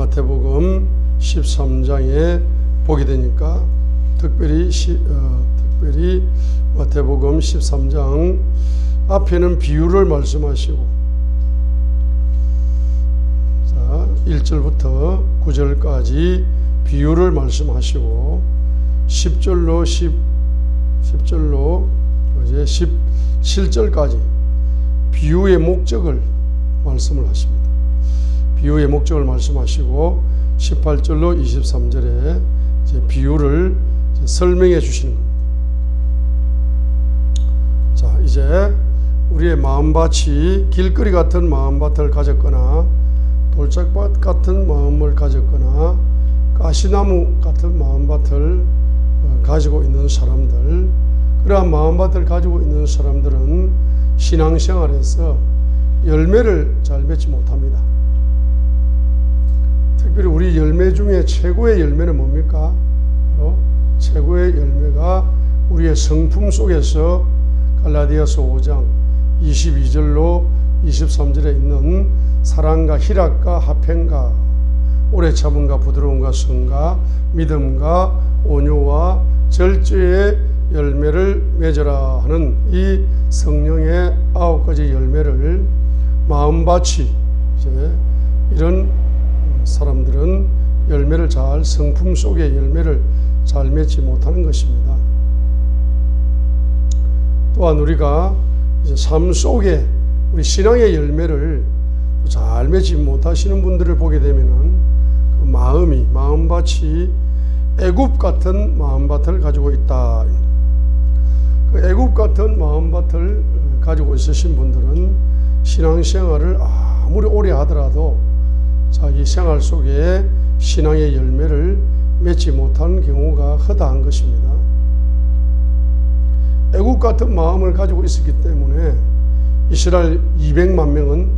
마태복음 13장에 보게 되니까 특별히 마태복음 13장 앞에는 비유를 말씀하시고, 자 1절부터 9절까지 비유를 말씀하시고 10절로 이제 17절까지 비유의 목적을 말씀을 하십니다. 비유의 목적을 말씀하시고 18절로 23절에 이제 비유를 이제 설명해 주시는 겁니다. 자, 이제 우리의 마음밭이 길거리 같은 마음밭을 가졌거나 돌짝밭 같은 마음을 가졌거나 가시나무 같은 마음밭을 가지고 있는 사람들, 그러한 마음밭을 가지고 있는 사람들은 신앙생활에서 열매를 잘 맺지 못합니다. 특별히 우리 열매 중에 최고의 열매는 뭡니까? 바로 최고의 열매가 우리의 성품 속에서 갈라디아서 5장 22절로 23절에 있는 사랑과 희락과 화평과 오래 참음과 부드러움과 선과 믿음과 온유와 절제의 열매를 맺어라 하는 이 성령의 9가지 열매를 마음밭이 이제 이런 사람들은 열매를 잘, 성품 속의 열매를 잘 맺지 못하는 것입니다. 또한 우리가 이제 삶 속에 우리 신앙의 열매를 잘 맺지 못하시는 분들을 보게 되면은 그 마음밭이 애굽 같은 마음밭을 가지고 있다. 그 애굽 같은 마음밭을 가지고 있으신 분들은 신앙생활을 아무리 오래 하더라도 자기 생활 속에 신앙의 열매를 맺지 못하는 경우가 허다한 것입니다. 애굽 같은 마음을 가지고 있었기 때문에 이스라엘 200만 명은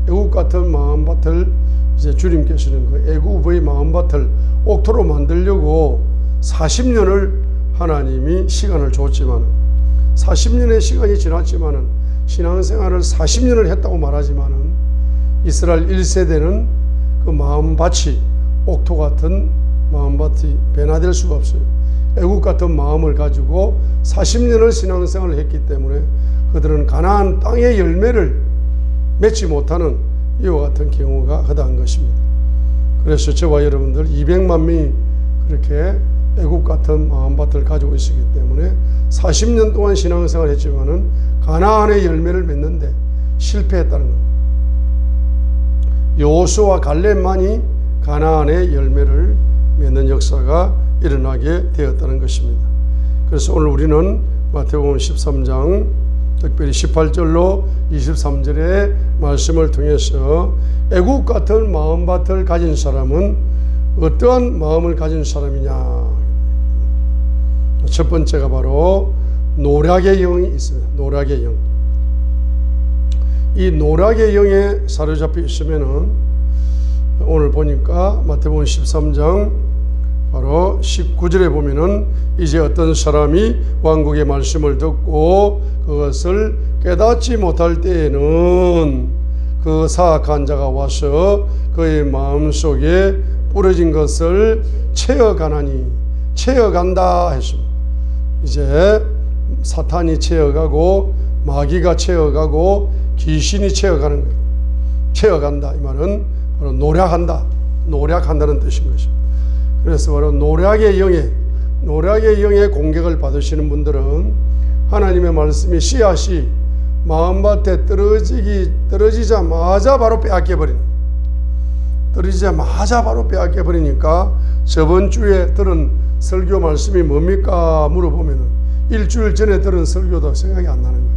애굽 같은 마음밭을 이제 주님께서는 그 애굽의 마음밭을 옥토로 만들려고 40년을 하나님이 시간을 줬지만 40년의 시간이 지났지만은 신앙생활을 40년을 했다고 말하지만은 이스라엘 1세대는 그 마음밭이 옥토 같은 마음밭이 변화될 수가 없어요. 애국 같은 마음을 가지고 40년을 신앙생활을 했기 때문에 그들은 가나안 땅의 열매를 맺지 못하는 이와 같은 경우가 허다한 것입니다. 그래서 저와 여러분들 200만 명이 그렇게 애국 같은 마음밭을 가지고 있었기 때문에 40년 동안 신앙생활을 했지만은 가나안의 열매를 맺는데 실패했다는 겁니다. 여호수아와 갈렙만이 가나안의 열매를 맺는 역사가 일어나게 되었다는 것입니다. 그래서 오늘 우리는 마태복음 13장 특별히 18절로 23절의 말씀을 통해서 애국 같은 마음밭을 가진 사람은 어떠한 마음을 가진 사람이냐. 첫 번째가 바로 노략의 영이 있습니다. 노략의 영. 이 노략의 영에 사로잡혀 있으면은 오늘 보니까 마태복음 13장 바로 19절에 보면은 이제 어떤 사람이 왕국의 말씀을 듣고 그것을 깨닫지 못할 때에는 그 사악한 자가 와서 그의 마음속에 뿌려진 것을 채어간다 했습니다. 이제 사탄이 채어가고 마귀가 채어가고 귀신이 채어가는 거예요. 채어간다 이 말은 바로 노략한다는 뜻인 것입니다. 그래서 바로 노략의 영의 공격을 받으시는 분들은 하나님의 말씀이 씨앗이 마음밭에 떨어지자마자 바로 빼앗겨버리니까 저번 주에 들은 설교 말씀이 뭡니까 물어보면은 일주일 전에 들은 설교도 생각이 안 나는 거예요.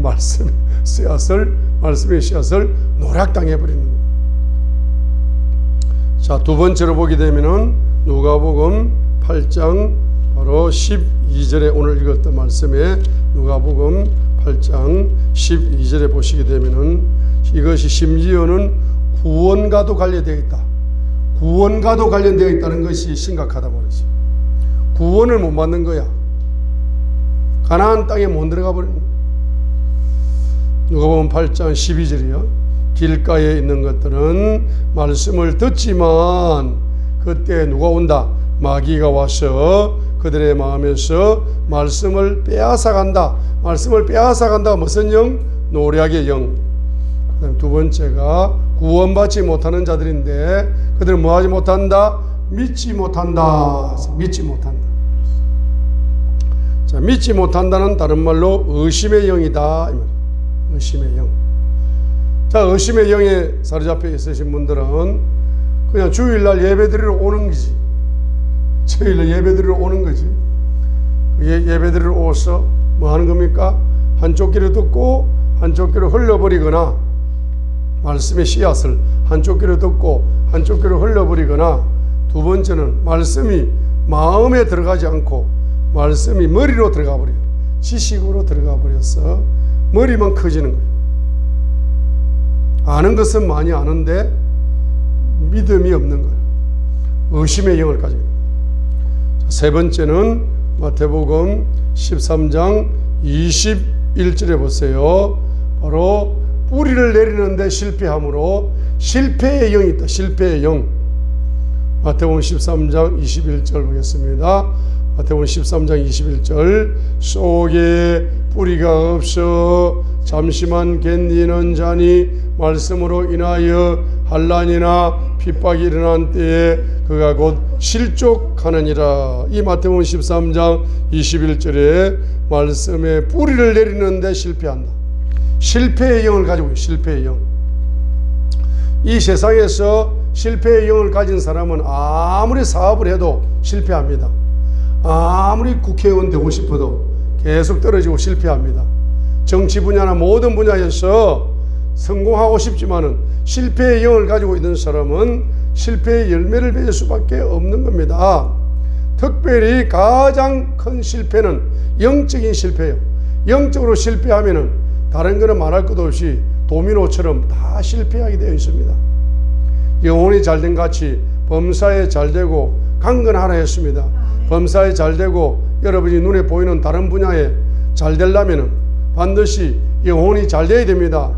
말씀의 씨앗을 노략당해버리는 거예요. 자, 두 번째로 보게 되면은 누가복음 8장 바로 12절에 오늘 읽었던 말씀에 누가복음 8장 12절에 보시게 되면은 이것이 심지어는 구원과도 관련되어 있다. 구원과도 관련되어 있다는 것이 심각하다 말이죠. 구원을 못 받는 거야. 가나안 땅에 못 들어가 버리는 거야. 누가복음 8장 12절이요. 길가에 있는 것들은 말씀을 듣지만 그때 누가 온다? 마귀가 와서 그들의 마음에서 말씀을 빼앗아간다. 말씀을 빼앗아간다. 무슨 영? 노략의 영. 그다음 두 번째가 구원받지 못하는 자들인데 그들은 뭐하지 못한다? 믿지 못한다. 믿지 못한다. 자, 믿지 못한다는 다른 말로 의심의 영이다. 의심의 영. 자, 의심의 영에 사로잡혀 있으신 분들은 그냥 주일날 예배드리러 오는 거지. 주일날 예배드리러 오는 거지. 예배드리러 오서 뭐 하는 겁니까? 한쪽 귀로 듣고 한쪽 귀로 흘려버리거나, 말씀의 씨앗을 한쪽 귀로 듣고 한쪽 귀로 흘려버리거나, 두 번째는 말씀이 마음에 들어가지 않고 말씀이 머리로 들어가 버려요. 지식으로 들어가 버려서 머리만 커지는 거예요. 아는 것은 많이 아는데 믿음이 없는 거예요. 의심의 영을 가지고 있는 거예요. 세 번째는 마태복음 13장 21절에 보세요. 바로 뿌리를 내리는데 실패함으로 실패의 영이 있다. 실패의 영. 마태복음 13장 21절 보겠습니다. 마태복음 13장 21절. 속에 뿌리가 없어 잠시만 견디는 자니 말씀으로 인하여 환난이나 핍박이 일어난 때에 그가 곧 실족하느니라. 이 마태복음 13장 21절에 말씀에 뿌리를 내리는데 실패한다. 실패의 영을 가지고 있어요. 실패의 영. 이 세상에서 실패의 영을 가진 사람은 아무리 사업을 해도 실패합니다. 아무리 국회의원 되고 싶어도 계속 떨어지고 실패합니다. 정치 분야나 모든 분야에서 성공하고 싶지만은 실패의 영을 가지고 있는 사람은 실패의 열매를 맺을 수밖에 없는 겁니다. 특별히 가장 큰 실패는 영적인 실패예요. 영적으로 실패하면은 다른 거는 말할 것도 없이 도미노처럼 다 실패하게 되어 있습니다. 영혼이 잘된 같이 범사에 잘되고 강건하라 했습니다. 범사에 잘되고 여러분이 눈에 보이는 다른 분야에 잘되려면 반드시 영혼이 잘되어야 됩니다.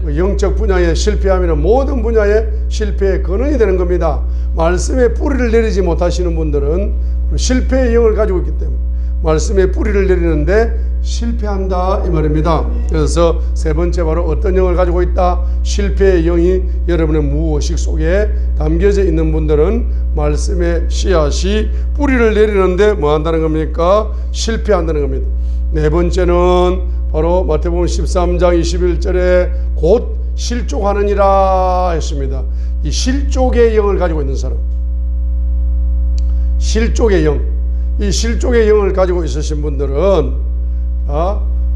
영적 분야에 실패하면 모든 분야에 실패의 근원이 되는 겁니다. 말씀에 뿌리를 내리지 못하시는 분들은 실패의 영을 가지고 있기 때문에 말씀에 뿌리를 내리는데 실패한다 이 말입니다. 그래서 세 번째 바로 어떤 영을 가지고 있다? 실패의 영이 여러분의 무의식 속에 담겨져 있는 분들은 말씀의 씨앗이 뿌리를 내리는데 뭐 한다는 겁니까? 실패한다는 겁니다. 네 번째는 바로 마태복음 13장 21절에 곧 실족하느니라 했습니다. 이 실족의 영을 가지고 있는 사람, 실족의 영, 이 실족의 영을 가지고 있으신 분들은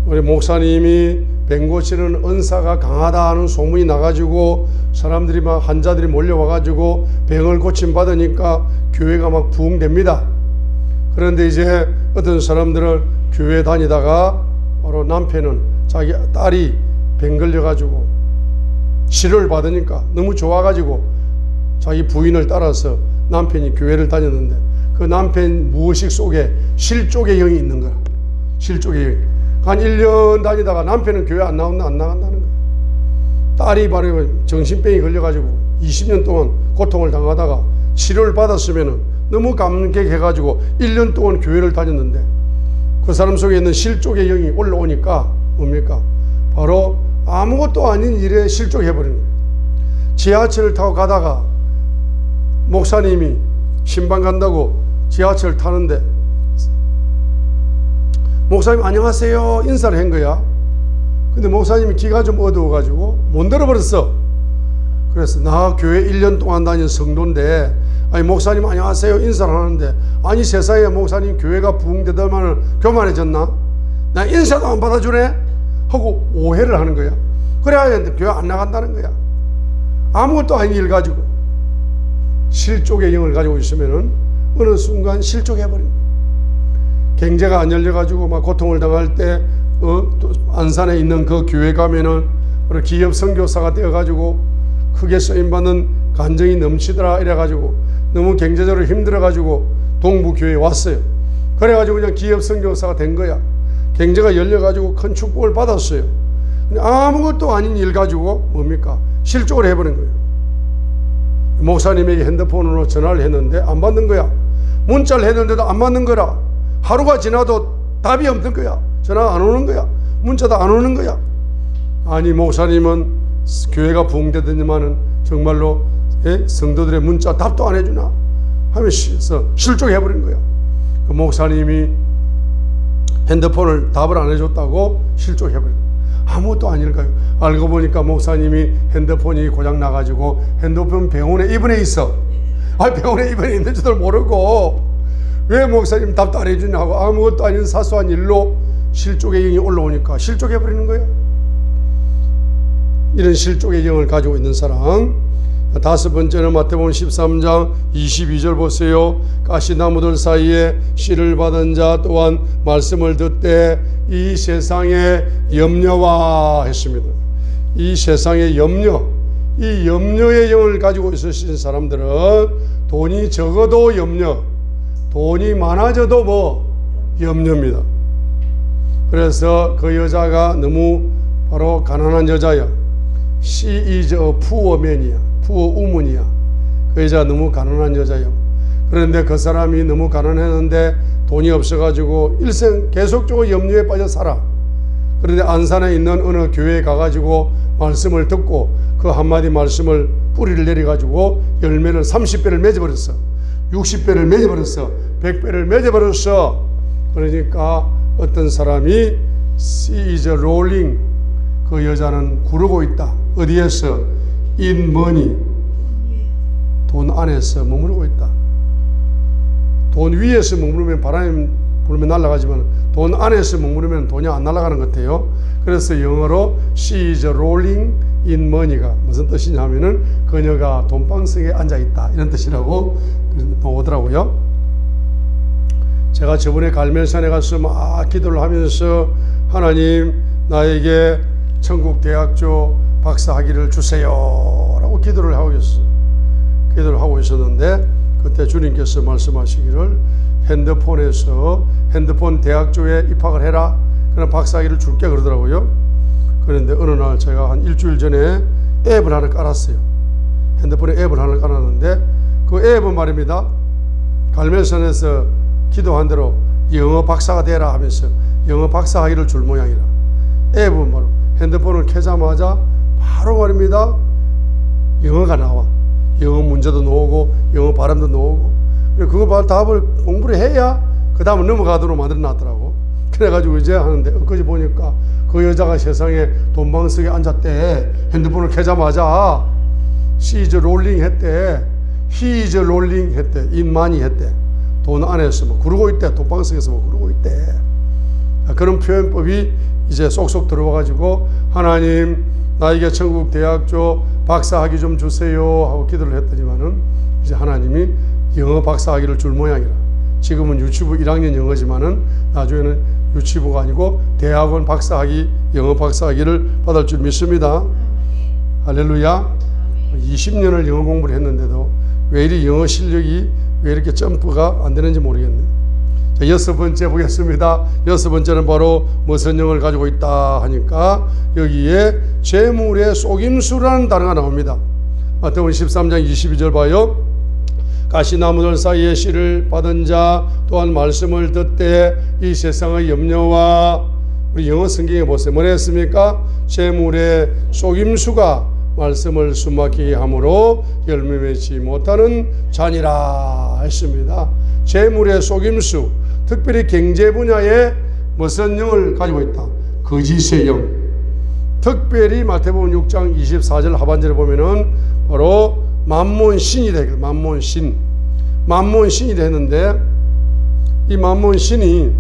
우리 목사님이 병 고치는 은사가 강하다 하는 소문이 나가지고 사람들이 막 환자들이 몰려와가지고 병을 고침 받으니까 교회가 막 부흥됩니다. 그런데 이제 어떤 사람들은 교회 다니다가 바로 남편은 자기 딸이 병 걸려가지고 치료를 받으니까 너무 좋아가지고 자기 부인을 따라서 남편이 교회를 다녔는데 그 남편 무의식 속에 실족의 영이 있는 거야. 실족의 영이. 한 1년 다니다가 남편은 교회 안 나간다는 거야. 딸이 바로 정신병이 걸려가지고 20년 동안 고통을 당하다가 치료를 받았으면 너무 감격해가지고 1년 동안 교회를 다녔는데 그 사람 속에 있는 실족의 영이 올라오니까 뭡니까? 바로 아무것도 아닌 일에 실족해버리는 거예요. 지하철을 타고 가다가 목사님이 신방 간다고 지하철 타는데 목사님 안녕하세요 인사를 한 거야. 근데 목사님이 귀가 좀 어두워가지고 못 들어버렸어. 그래서 나 교회 1년 동안 다닌 성도인데 아니 목사님 안녕하세요 인사를 하는데 아니 세상에 목사님 교회가 부흥되더만 교만해졌나? 나 인사도 안 받아주네? 하고 오해를 하는 거야. 그래야 교회 안 나간다는 거야. 아무것도 아닌 일 가지고 실족의 영을 가지고 있으면은 어느 순간 실족해버린 거야. 경제가 안 열려가지고 막 고통을 당할 때 안산에 있는 그 교회 가면은 기업 선교사가 되어가지고 크게 쓰임받는 간정이 넘치더라 이래가지고 너무 경제적으로 힘들어가지고 동부교회에 왔어요. 그래가지고 그냥 기업 선교사가 된 거야. 경제가 열려가지고 큰 축복을 받았어요. 아무것도 아닌 일 가지고 뭡니까? 실족을 해버린 거예요. 목사님에게 핸드폰으로 전화를 했는데 안 받는 거야. 문자를 했는데도 안 받는 거라. 하루가 지나도 답이 없는 거야. 전화 안 오는 거야. 문자도 안 오는 거야. 아니, 목사님은 교회가 부흥되더니만은 정말로 성도들의 문자 답도 안 해주나 하면서 실족해버린 거야. 그 목사님이 핸드폰을 답을 안 해줬다고 실족해버린 거야. 아무것도 아닐까요? 알고 보니까 목사님이 핸드폰이 고장 나가지고 핸드폰 병원에 입원해 있어. 병원에 입원해 있는 줄도 모르고 왜 목사님 답도 안 해주냐 하고 아무것도 아닌 사소한 일로 실족의 영이 올라오니까 실족해버리는 거예요. 이런 실족의 영을 가지고 있는 사람. 다섯 번째는 마태복음 13장 22절 보세요. 가시나무들 사이에 씨를 받은 자 또한 말씀을 듣되 이 세상의 염려와 했습니다. 이 세상의 염려, 이 염려의 영을 가지고 있으신 사람들은 돈이 적어도 염려, 돈이 많아져도 염려입니다. 그래서 그 여자가 너무 바로 가난한 여자야. She is a poor man이야. poor woman이야. 그 여자가 너무 가난한 여자예요. 그런데 그 사람이 너무 가난했는데 돈이 없어가지고 일생 계속적으로 염려에 빠져 살아. 그런데 안산에 있는 어느 교회에 가가지고 말씀을 듣고 그 한마디 말씀을 뿌리를 내려가지고 열매를 30배를 맺어버렸어. 60배를 맺어버렸어. 100배를 맺어버렸어. 그러니까 어떤 사람이 She is rolling, 그 여자는 구르고 있다. 어디에서? In money, 돈 안에서 머무르고 있다. 돈 위에서 머무르면 바람이 불면 날아가지만 돈 안에서 머무르면 돈이 안 날아가는 것 같아요. 그래서 영어로 She is rolling in money가 무슨 뜻이냐 하면은 그녀가 돈방석에 앉아있다 이런 뜻이라고 오더라고요. 제가 저번에 갈멜산에 가서 막 기도를 하면서 하나님 나에게 천국 대학교 박사 학위를 주세요 라고 기도를 하고 있었는데 그때 주님께서 말씀하시기를 핸드폰에서 핸드폰 대학교에 입학을 해라. 그럼 박사 학위를 줄게 그러더라고요. 그런데 어느 날 제가 한 일주일 전에 앱을 하나 깔았어요. 핸드폰에 앱을 하나 깔았는데 그 앱은 말입니다. 갈멜산에서 기도한 대로 영어 박사가 되라 하면서 영어 박사 학위를 줄 모양이라. 앱은 바로 핸드폰을 켜자마자 바로 말입니다. 영어가 나와. 영어 문제도 나오고 영어 발음도 나오고. 그거 답을 공부를 해야 그 다음에 넘어가도록 만들어 놨더라고. 그래가지고 이제 하는데 엊그제 보니까 그 여자가 세상에 돈방석에 앉았대. 핸드폰을 켜자마자 She is rolling 했대. He is rolling 했대. in money 했대. 돈 안에서 뭐 구르고 있대. 돈방석에서 뭐 구르고 있대. 그런 표현법이 이제 쏙쏙 들어와가지고 하나님 나에게 천국 대학교 박사 학위 좀 주세요 하고 기도를 했더니만은 이제 하나님이 영어 박사 학위를 줄 모양이라. 지금은 유치부 1학년 영어지만은 나중에는 유치부가 아니고 대학원 박사 학위, 영어 박사 학위를 받을 줄 믿습니다. 할렐루야. 20년을 영어 공부를 했는데도 왜 이리 영어 실력이 왜 이렇게 점프가 안 되는지 모르겠네. 자, 여섯 번째 보겠습니다. 여섯 번째는 바로 무슨 영을 가지고 있다 하니까 여기에 재물의 속임수라는 단어가 나옵니다. 마태복음 13장 22절 봐요. 가시나무들 사이에 씨를 받은 자 또한 말씀을 듣되 이 세상의 염려와 우리 영어 성경에 보세요. 뭐라 했습니까? 재물의 속임수가 말씀을 숨막히게 함으로 열매 맺지 못하는 자니라 했습니다. 재물의 속임수, 특별히 경제 분야에 무슨 영을 가지고 있다? 거짓의 영. 특별히 마태복음 6장 24절 하반절에 보면은 바로 만몬신이라 해요. 만몬신. 만몬신이라 했는데 이 만몬신이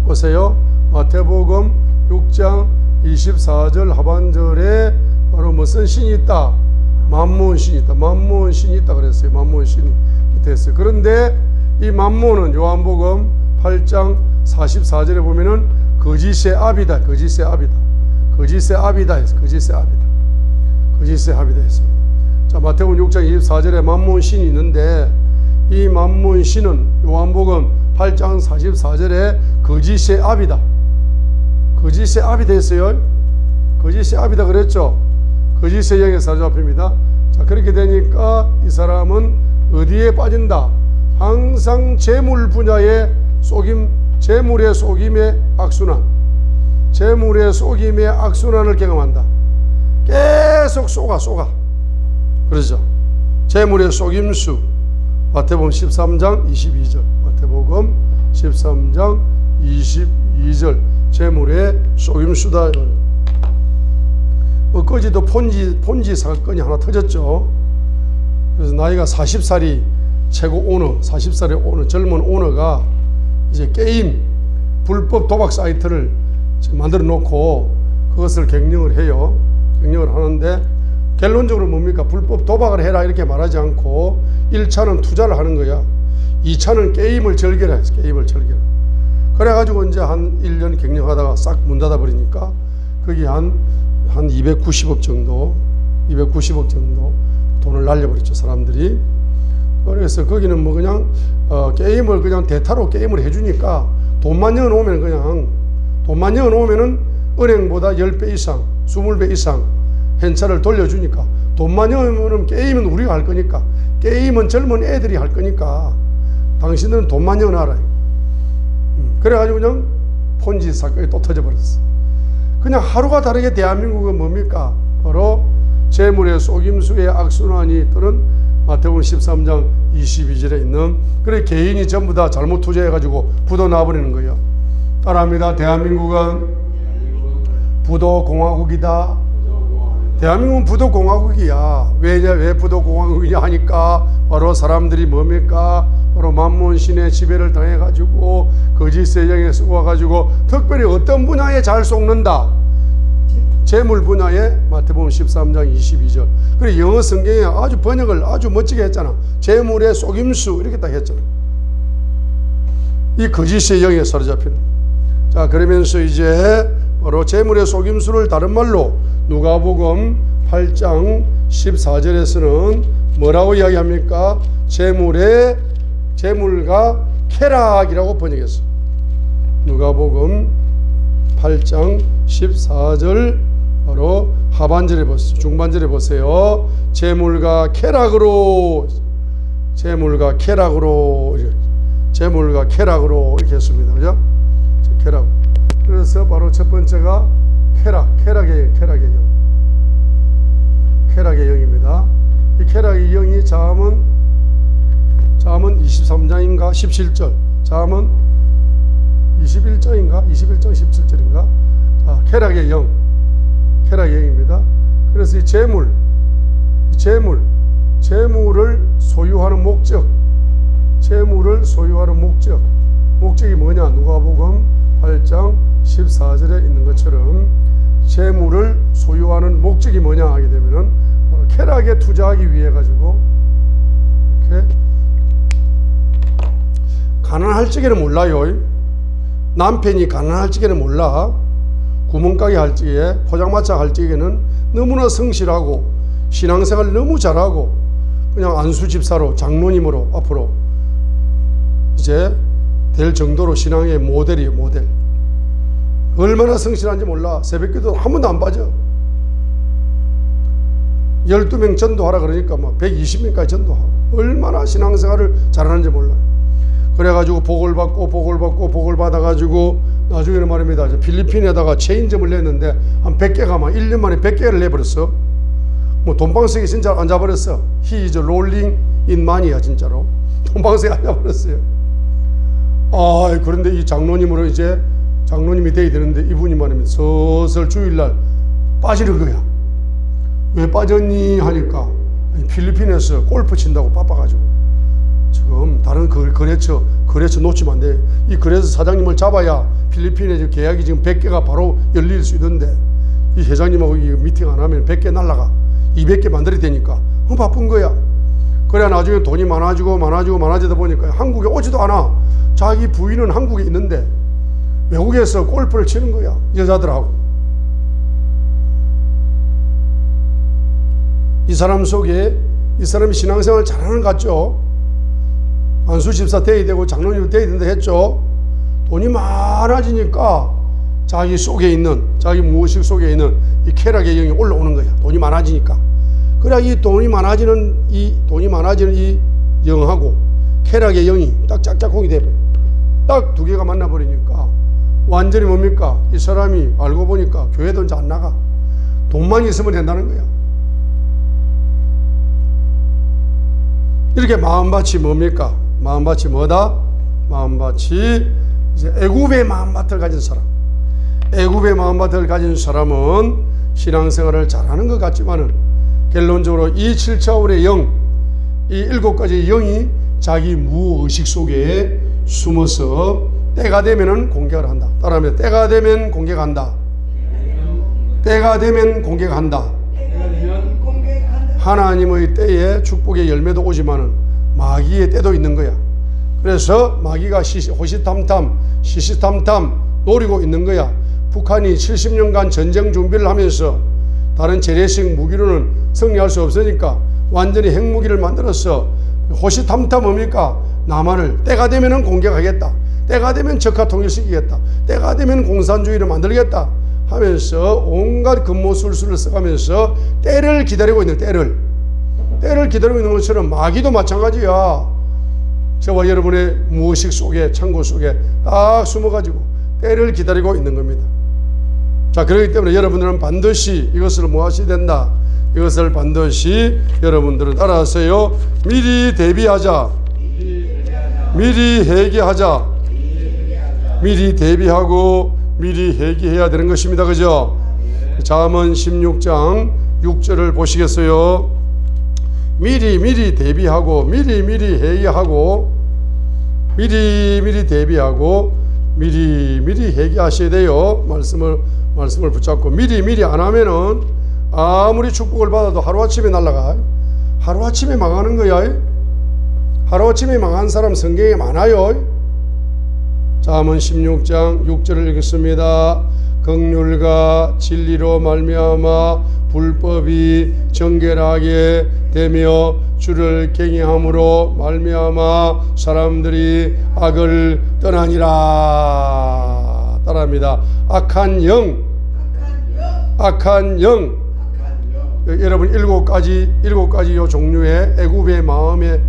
보세요. 마태복음 6장 24절 하반절에 바로 무슨 신이 있다? 만몬신이 있다. 만몬신이 있다 그랬어요. 만몬신이 됐어요. 그런데 이 만몬은 요한복음 8장 44절에 보면은 거짓의 압이다. 거짓의 압이다. 거짓의 압이다 했어요. 거짓의 압이다. 거짓의 압이다 했습니다. 자, 마태복음 6장 24절에 만몬신이 있는데 이 만몬신은 요한복음 8장 44절에 거짓의 압이다. 거짓의 압이 됐어요. 거짓의 압이다 그랬죠. 거짓의 영에 사로잡힙니다. 자, 그렇게 되니까 이 사람은 어디에 빠진다? 항상 재물 분야의 속임, 재물의 속임의 악순환, 재물의 속임의 악순환을 경험한다. 계속 쏘가 그러죠. 재물의 속임수. 마태복음 13장 22절, 마태복음 13장 22절, 재물의 속임수다. 엊그제도 폰지 사건이 하나 터졌죠. 그래서 나이가 40살이 최고 오너, 40살의 오너, 젊은 오너가 이제 게임 불법 도박 사이트를 지금 만들어 놓고 그것을 경영을 해요. 경영을 하는데 결론적으로 뭡니까? 불법 도박을 해라 이렇게 말하지 않고 1차는 투자를 하는 거야. 2차는 게임을 즐겨라 해서 게임을 즐겨라. 그래가지고 이제 한 1년 경영하다가 싹 문 닫아 버리니까 거기 한 290억 정도 돈을 날려버렸죠, 사람들이. 그래서 거기는 뭐 그냥 게임을 그냥 대타로 게임을 해주니까 돈만 넣어 놓으면은 은행보다 10배 이상, 20배 이상 현찰을 돌려주니까, 돈만 넣으면 게임은 우리가 할 거니까, 게임은 젊은 애들이 할 거니까 당신들은 돈만 넣어놔라. 그래가지고 그냥 폰지 사건이 또 터져버렸어. 그냥 하루가 다르게 대한민국은 뭡니까? 바로 재물의 속임수의 악순환이 또는 마태복음 13장 22절에 있는, 그래 개인이 전부 다 잘못 투자해가지고 부도 나버리는 거예요. 따라합니다. 대한민국은 부도공화국이다. 대한민국은 부도공화국이야. 왜 부도공화국이냐 하니까 바로 사람들이 뭡니까? 바로 만몬신의 지배를 당해가지고 거짓의 영에 쏘아가지고 특별히 어떤 분야에 잘 속는다? 재물 분야에 마태복음 13장 22절. 그래 영어 성경에 아주 번역을 아주 멋지게 했잖아. 재물의 속임수 이렇게 딱 했잖아. 이 거짓의 영에 사로잡히는. 자, 그러면서 이제 바로 재물의 속임수를 다른 말로 누가복음 8장 14절에서는 뭐라고 이야기합니까? 재물과 쾌락이라고 번역했어. 누가복음 8장 14절 바로 하반절에 보세요. 중반절에 보세요. 재물과 쾌락으로 이렇게 했습니다. 그죠? 쾌락. 그래서 바로 첫 번째가 쾌락의 영입니다. 이 쾌락의 영이 잠언 23장인가 17절, 잠언 21장 17절인가. 자, 쾌락의 영입니다. 그래서 이 재물을 소유하는 목적이 뭐냐? 누가복음 8장 14절에 있는 것처럼 재물을 소유하는 목적이 뭐냐 하게 되면은 바로 쾌락에 투자하기 위해 가지고 이렇게 가난할 적에는 몰라요. 남편이 가난할 적에는 몰라. 구멍가게 할 적에, 포장마차 할 적에는 너무나 성실하고 신앙생활 너무 잘하고 그냥 안수집사로 장로님으로 앞으로 이제 될 정도로 신앙의 모델이에요. 모델. 얼마나 성실한지 몰라. 새벽기도 한 번도 안 빠져. 12명 전도하라 그러니까 막 120명까지 전도하고 얼마나 신앙생활을 잘하는지 몰라요. 그래가지고 복을 받아가지고 나중에는 말입니다. 필리핀에다가 체인점을 냈는데 한 100개가 막 1년 만에 100개를 내버렸어. 뭐 돈방석에 진짜 앉아버렸어. He is rolling in money야 진짜로. 돈방석에 앉아버렸어요. 아, 그런데 이 장로님으로 이제 장로님이 돼야 되는데 이분이 말입니다. 슬슬 주일날 빠지는 거야. 왜 빠졌니 하니까 필리핀에서 골프 친다고 바빠가지고 지금 다른 거래처 놓치면 안 돼. 이 거래처 사장님을 잡아야 필리핀에 계약이 지금 100개가 바로 열릴 수 있는데 이 회장님하고 이 미팅 안 하면 100개 날라가 200개 만들어야 되니까 바쁜 거야. 그래야 나중에 돈이 많아지다 보니까 한국에 오지도 않아. 자기 부인은 한국에 있는데 외국에서 골프를 치는 거야. 여자들하고. 이 사람 속에 이 사람이 신앙생활 잘하는 것 같죠. 안수집사 돼야 되고 장로님 돼야 된다 했죠. 돈이 많아지니까 자기 속에 있는, 자기 무의식 속에 있는 이 쾌락의 영이 올라오는 거야. 돈이 많아지니까. 그래야 이 돈이 많아지는 이 영하고 쾌락의 영이 딱 짝짝꿍이 돼버려. 딱 두 개가 만나버리니까 완전히 뭡니까? 이 사람이 알고 보니까 교회도 이제 안 나가. 돈만 있으면 된다는 거야. 이렇게 마음밭이 뭡니까? 마음밭이 뭐다? 마음밭이 이제 애굽의 마음밭을 가진 사람. 애굽의 마음밭을 가진 사람은 신앙생활을 잘하는 것 같지만은 결론적으로 이 7차원의 영, 이 7가지의 영이 자기 무의식 속에 숨어서 때가 되면은 공격을 한다. 따라하면 때가 되면 공격한다. 때가 되면 공격한다. 하나님의 때에 축복의 열매도 오지만은 마귀의 때도 있는 거야. 그래서 마귀가 호시탐탐, 시시탐탐 노리고 있는 거야. 북한이 70년간 전쟁 준비를 하면서 다른 재래식 무기로는 승리할 수 없으니까 완전히 핵무기를 만들어서 호시탐탐 뭡니까? 남한을 때가 되면은 공격하겠다. 때가 되면 적화 통일시키겠다. 때가 되면 공산주의를 만들겠다 하면서 온갖 근모술수를 써가면서 때를 기다리고 있는 때를 기다리고 있는 것처럼 마귀도 마찬가지야. 저와 여러분의 무의식 속에 창고 속에 딱 숨어가지고 때를 기다리고 있는 겁니다. 자, 그렇기 때문에 여러분들은 반드시 이것을 뭐 하셔야 된다. 이것을 반드시 여러분들은 따라하세요. 미리 대비하자. 미리 회개하자. 미리 대비하고 미리 회개해야 되는 것입니다. 그죠? 잠언 16장 6절을 보시겠어요? 미리 대비하고 미리 회개하고 미리 대비하고 미리 회개하셔야 돼요. 말씀을 붙잡고 미리 안 하면은 아무리 축복을 받아도 하루아침에 날아가. 하루아침에 망하는 거야. 하루아침에 망한 사람 성경에 많아요. 잠언 16장 6절을 읽겠습니다. 긍휼과 진리로 말미암아 불법이 정결하게 되며 주를 경외함으로 말미암아 사람들이 악을 떠나니라. 따라합니다. 악한 영. 여러분 일곱 가지 요 종류의 애굽의 마음을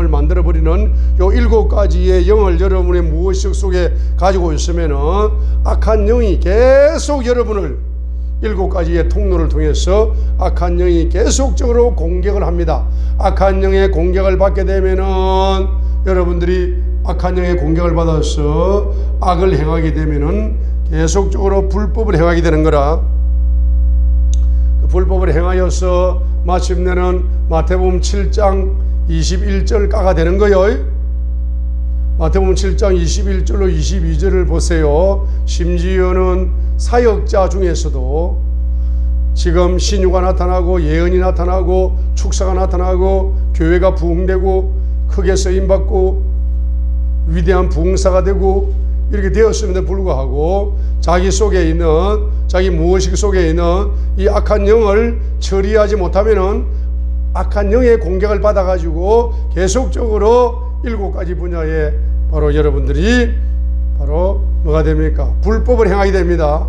만들어 버리는 요 7가지의 영을 여러분의 무의식 속에 가지고 있으면은 악한 영이 계속 여러분을 7가지의 통로를 통해서 악한 영이 계속적으로 공격을 합니다. 악한 영의 공격을 받게 되면은 여러분들이 악한 영의 공격을 받아서 악을 행하게 되면은 계속적으로 불법을 행하게 되는 거라. 그 불법을 행하여서 마침내는 마태복음 7장 21절 까가 되는 거예요. 마태복음 7장 21절로 22절을 보세요. 심지어는 사역자 중에서도 지금 신유가 나타나고 예언이 나타나고 축사가 나타나고 교회가 부흥되고 크게 쓰임받고 위대한 부흥사가 되고 이렇게 되었음에도 불구하고 자기 속에 있는 자기 무의식 속에 있는 이 악한 영을 처리하지 못하면은 악한 영의 공격을 받아가지고 계속적으로 7가지 분야에 바로 여러분들이 바로 뭐가 됩니까? 불법을 행하게 됩니다.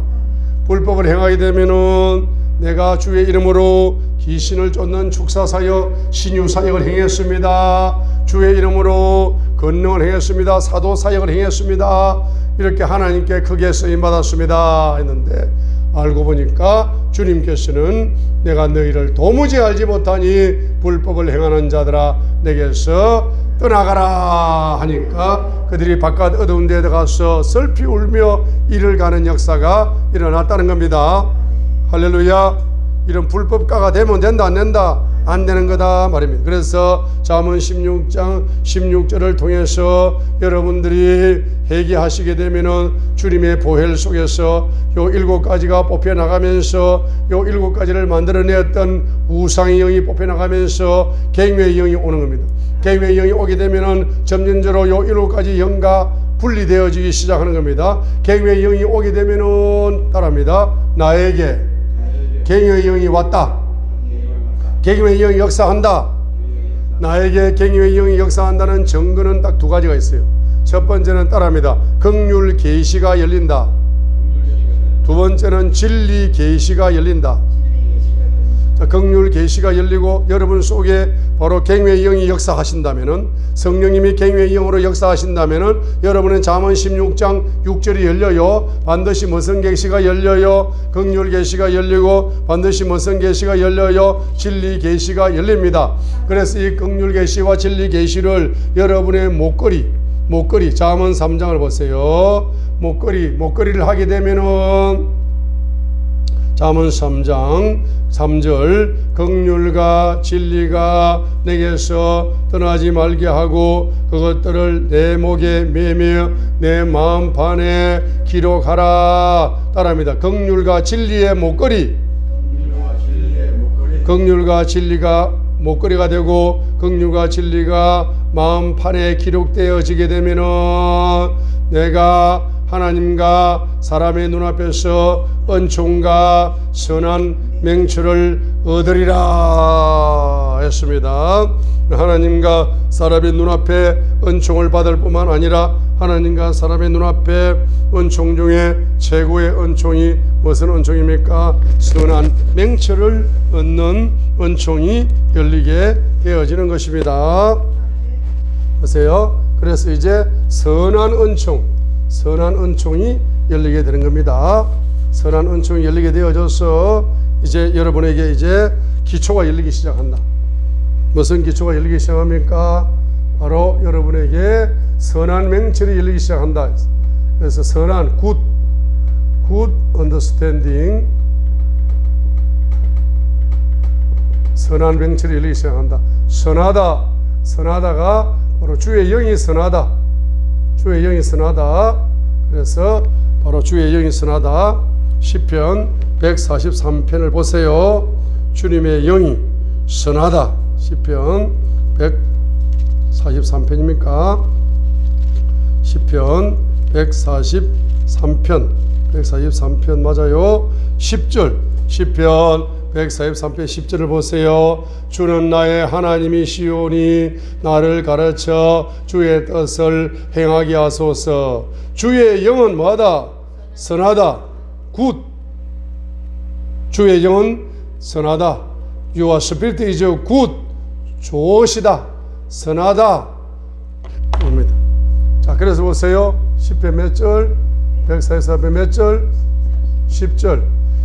불법을 행하게 되면은 내가 주의 이름으로 귀신을 쫓는 축사사역, 신유사역을 행했습니다. 주의 이름으로 권능을 행했습니다. 사도사역을 행했습니다. 이렇게 하나님께 크게 쓰임받았습니다 했는데 알고 보니까 주님께서는 내가 너희를 도무지 알지 못하니 불법을 행하는 자들아 내게서 떠나가라 하니까 그들이 바깥 어두운 데에 가서 슬피 울며 이를 가는 역사가 일어났다는 겁니다. 할렐루야. 이런 불법가가 되면 된다 안 된다? 안 되는 거다 말입니다. 그래서 잠언 16장 16절을 통해서 여러분들이 회개하시게 되면은 주님의 보혈 속에서 요 7가지가 뽑혀나가면서 요 7가지를 만들어내었던 우상의 영이 뽑혀나가면서 갱외의 영이 오는 겁니다. 갱외의 영이 오게 되면은 점진적으로 요 7가지 영과 분리되어지기 시작하는 겁니다. 갱외의 영이 오게 되면은 따라합니다. 나에게 갱외의 영이 왔다. 갱외의 영이 역사한다. 나에게 갱외의 영이 역사한다는 증거는 딱 2가지가 있어요. 첫 번째는 따라합니다. 긍휼 계시가 열린다. 두 번째는 진리 계시가 열린다. 긍휼 계시가 열리고 여러분 속에 바로 갱회의 영이 역사하신다면은, 성령님이 갱회의 영으로 역사하신다면은 여러분은 잠언 16장 6절이 열려요. 반드시 무슨 계시가 열려요? 긍휼 계시가 열리고 반드시 무슨 계시가 열려요? 진리 계시가 열립니다. 그래서 이 긍휼 계시와 진리 계시를 여러분의 목걸이 잠언 3장을 보세요. 목걸이를 하게 되면은 잠언 3장 3절 긍휼과 진리가 내게서 떠나지 말게 하고 그것들을 내 목에 매며 내 마음판에 기록하라. 따라합니다. 긍휼과 진리의 목걸이. 긍휼과 진리가 목걸이가 되고 긍휼과 진리가 마음판에 기록되어지게 되면은 내가 하나님과 사람의 눈앞에서 은총과 선한 맹추를 얻으리라 했습니다. 하나님과 사람의 눈앞에 은총을 받을 뿐만 아니라 하나님과 사람의 눈앞에 은총 중에 최고의 은총이 무슨 은총입니까? 선한 맹추를 얻는 은총이 열리게 되어지는 것입니다. 보세요. 그래서 이제 선한 은총이 열리게 되는 겁니다. 선한 은총이 열리게 되어져서 이제 여러분에게 이제 기초가 열리기 시작한다. 무슨 기초가 열리기 시작합니까? 바로 여러분에게 선한 맹철이 열리기 시작한다. 그래서 선한 good understanding, 선한 맹철이 열리기 시작한다. 선하다가 바로 주의 영이 선하다. 주의 영이 선하다. 그래서 바로 주의 영이 선하다. 시편 143편을 보세요. 주님의 영이 선하다. 시편 143편입니까? 시편 143편 맞아요. 10절 시편 143편 10절을 보세요. 주는 나의 하나님이시오니 나를 가르쳐 주의 뜻을 행하게 하소서. 주의 영은 뭐하다? 선하다. 굿. 주의 영은 선하다. Your spirit is good. 좋으시다. 선하다. 봅니다. 자, 그래서 보세요. 10편 몇 절? 144편 몇 절? 10절.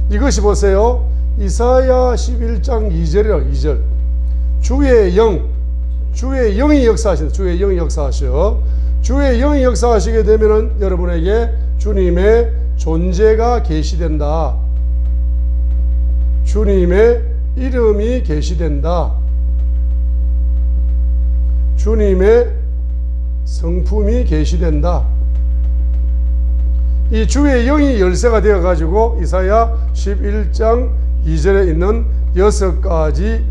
이것이 보세요. 이사야 11장 2절이라고. 2절. 주의 영이 역사하신다. 주의 영이 역사하셔. 주의 영이 역사하시게 되면은 여러분에게 주님의 존재가 계시된다. 주님의 이름이 계시된다. 주님의 성품이 계시된다. 이 주의 영이 열쇠가 되어 가지고 이사야 11장 2절에 있는 6가지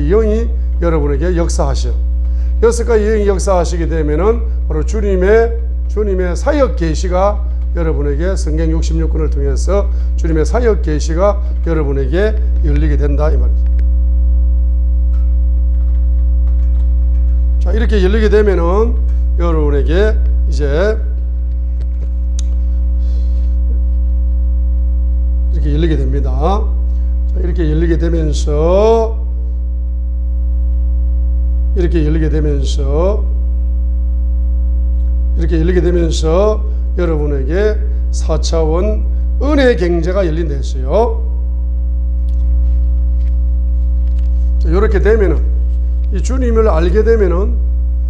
영이 여러분에게 역사하셔. 6가지 영이 역사하시게 되면은 바로 주님의 사역 계시가 여러분에게 성경 66권을 통해서 주님의 사역 계시가 여러분에게 열리게 된다 이 말이죠. 자, 이렇게 열리게 되면은 여러분에게 이제 이렇게 열리게 됩니다. 자, 이렇게 열리게 되면서 여러분에게 4차원 은혜 경제가 열린다 했어요. 자, 이렇게 되면은 이 주님을 알게 되면은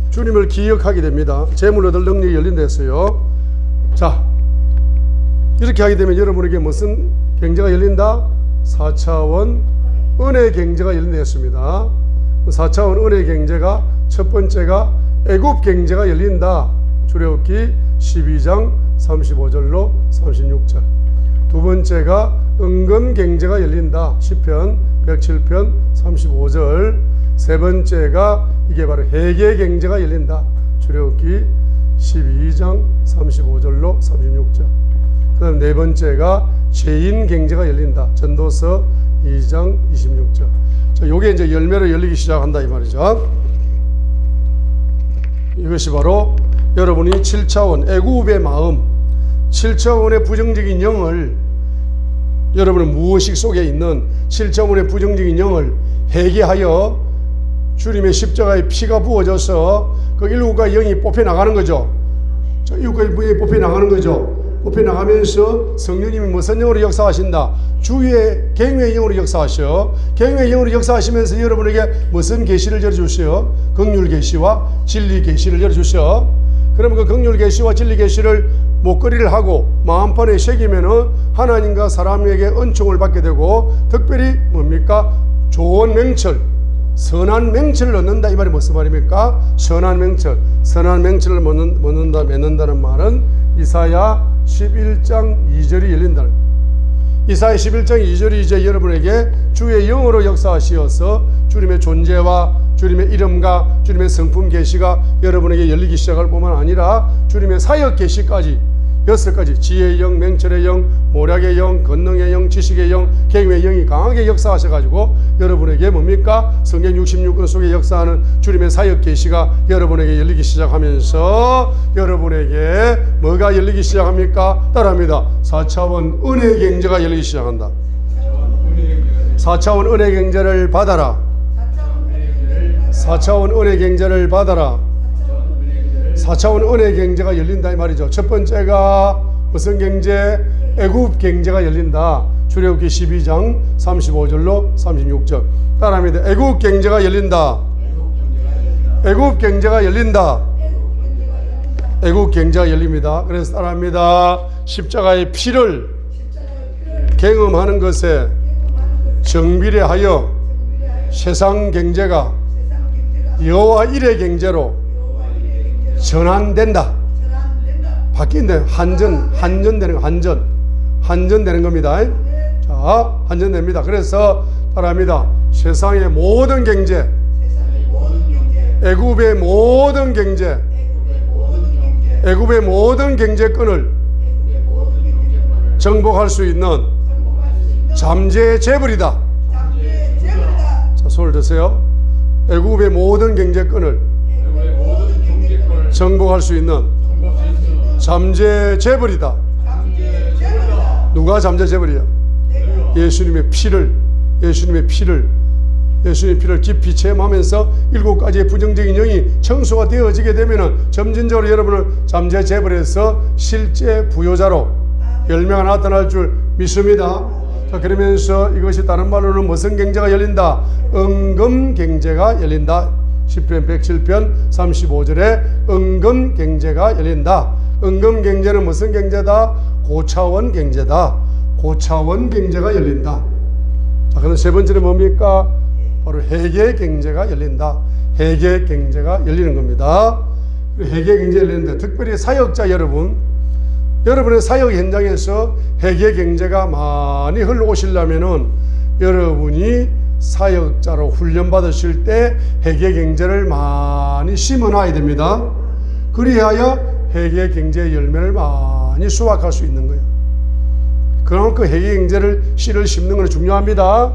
주님을 기억하게 됩니다. 재물 얻을 능력이 열린다 했어요. 자, 이렇게 하게 되면 여러분에게 무슨 경제가 열린다? 4차원 은혜 경제가 열린다 했습니다. 4차원 은혜 경제가 첫 번째가 애굽 경제가 열린다. 출애굽기 12장 35절로 36절. 두 번째가 은금 경제가 열린다. 시편 107편 35절. 세 번째가 이게 바로 회개 경제가 열린다. 출애굽기 12장 35절로 36절. 그 다음 네 번째가 죄인 경제가 열린다. 전도서 2장 26절. 자, 요게 이제 열매로 열리기 시작한다 이 말이죠. 이것이 바로 여러분이 7차원 애굽의 마음, 7차원의 부정적인 영을, 여러분의 무의식 속에 있는 7차원의 부정적인 영을 회개하여 주님의 십자가에 피가 부어져서 그 7가지 영이 뽑혀 나가는 거죠. 저 7가지 영이 뽑혀 나가는 거죠. 뽑혀 나가면서 성령님이 무슨 영으로 역사하신다? 주의 갱외의 영으로 역사하셔. 갱외의 영으로 역사하시면서 여러분에게 무슨 계시를 열어주셔? 긍휼 계시와 진리 계시를 열어주셔. 그러면 그 긍휼 계시와 진리 계시를 목걸이를 하고 마음판에 새기면은 하나님과 사람에게 은총을 받게 되고, 특별히 뭡니까? 좋은 명철, 선한 명철을 얻는다, 이 말이 무슨 말입니까? 선한 명철, 선한 명철을 맺는다는 말은 이사야 11장 2절이 열린다는, 이사야 11장 2절이 이제 여러분에게 주의 영으로 역사하시어서 주님의 존재와 주님의 이름과 주님의 성품 계시가 여러분에게 열리기 시작할 뿐만 아니라 주님의 사역 계시까지 6가지, 지혜의 영, 맹철의 영, 모략의 영, 권능의 영, 지식의 영, 갱외의 영이 강하게 역사하셔가지고 여러분에게 뭡니까? 성경 66권 속에 역사하는 주님의 사역 계시가 여러분에게 열리기 시작하면서 여러분에게 뭐가 열리기 시작합니까? 따라합니다. 4차원 은혜 경제가 열리기 시작한다. 4차원 은혜 경제를 받아라. 4차원 은혜 경제를 받아라. 4차원 은혜 경제가 열린다, 이 말이죠. 첫 번째가 무슨 경제? 애굽 경제가 열린다. 출애굽기 12장 35절로 36절 따라합니다. 애굽 경제가 열린다. 애굽 경제가 열린다. 애굽 경제가 열립니다. 그래서 따라합니다. 십자가의 피를 경험하는 것에 정비례하여 세상 경제가 여호와 일의 경제로 전환된다. 바뀐다. 한전되는 거, 한전되는 겁니다. 자, 한전됩니다. 그래서 따라합니다. 세상의 모든 경제, 애굽의 모든 경제, 애굽의 모든 경제권을 정복할 수 있는 잠재 재벌이다. 자, 손을 드세요. 애굽의 모든 경제권을 정복할 수 있는 잠재 재벌이다. 누가 잠재 재벌이야? 예수님의 피를 깊이 체험하면서 7가지의 부정적인 영이 청소가 되어지게 되면은 점진적으로 여러분은 잠재 재벌에서 실제 부여자로 열매가 나타날 줄 믿습니다. 자, 그러면서 이것이 다른 말로는 무슨 경제가 열린다? 은금 경제가 열린다. 시편 107편 35절에 은금 경제가 열린다. 은금 경제는 무슨 경제다? 고차원 경제다. 고차원 경제가 열린다. 자, 그럼 세 번째는 뭡니까? 바로 회개 경제가 열린다. 회개 경제가 열리는 겁니다. 회개 경제 열리는데 특별히 사역자 여러분의 사역 현장에서 회개 경제가 많이 흘러오시려면은 여러분이 사역자로 훈련받으실 때 회개 경제를 많이 심어놔야 됩니다. 그리하여 회개 경제의 열매를 많이 수확할 수 있는 거예요. 그럼 그 회개 경제를 씨를 심는 건 중요합니다.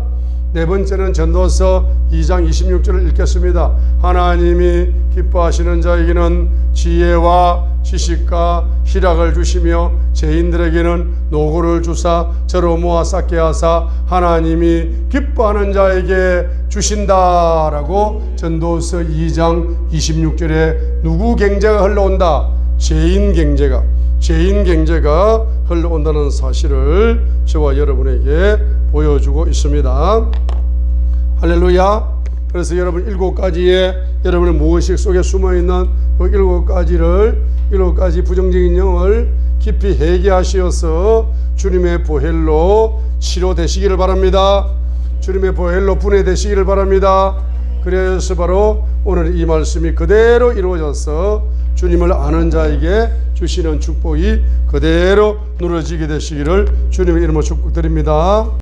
네 번째는 전도서 2장 26절을 읽겠습니다. 하나님이 기뻐하시는 자에게는 지혜와 지식과 희락을 주시며 죄인들에게는 노고를 주사 저로 모아 쌓게 하사 하나님이 기뻐하는 자에게 주신다라고 전도서 2장 26절에 누구 경제가 흘러온다? 죄인 경제가 흘러온다는 사실을 저와 여러분에게 보여주고 있습니다. 할렐루야. 그래서 여러분 7가지의 여러분의 무의식 속에 숨어있는 7가지 부정적인 영을 깊이 회개하시어서 주님의 보혈로 치료되시기를 바랍니다. 주님의 보혈로 분해되시기를 바랍니다. 그래서 바로 오늘 이 말씀이 그대로 이루어져서 주님을 아는 자에게 주시는 축복이 그대로 누려지게 되시기를 주님의 이름으로 축복드립니다.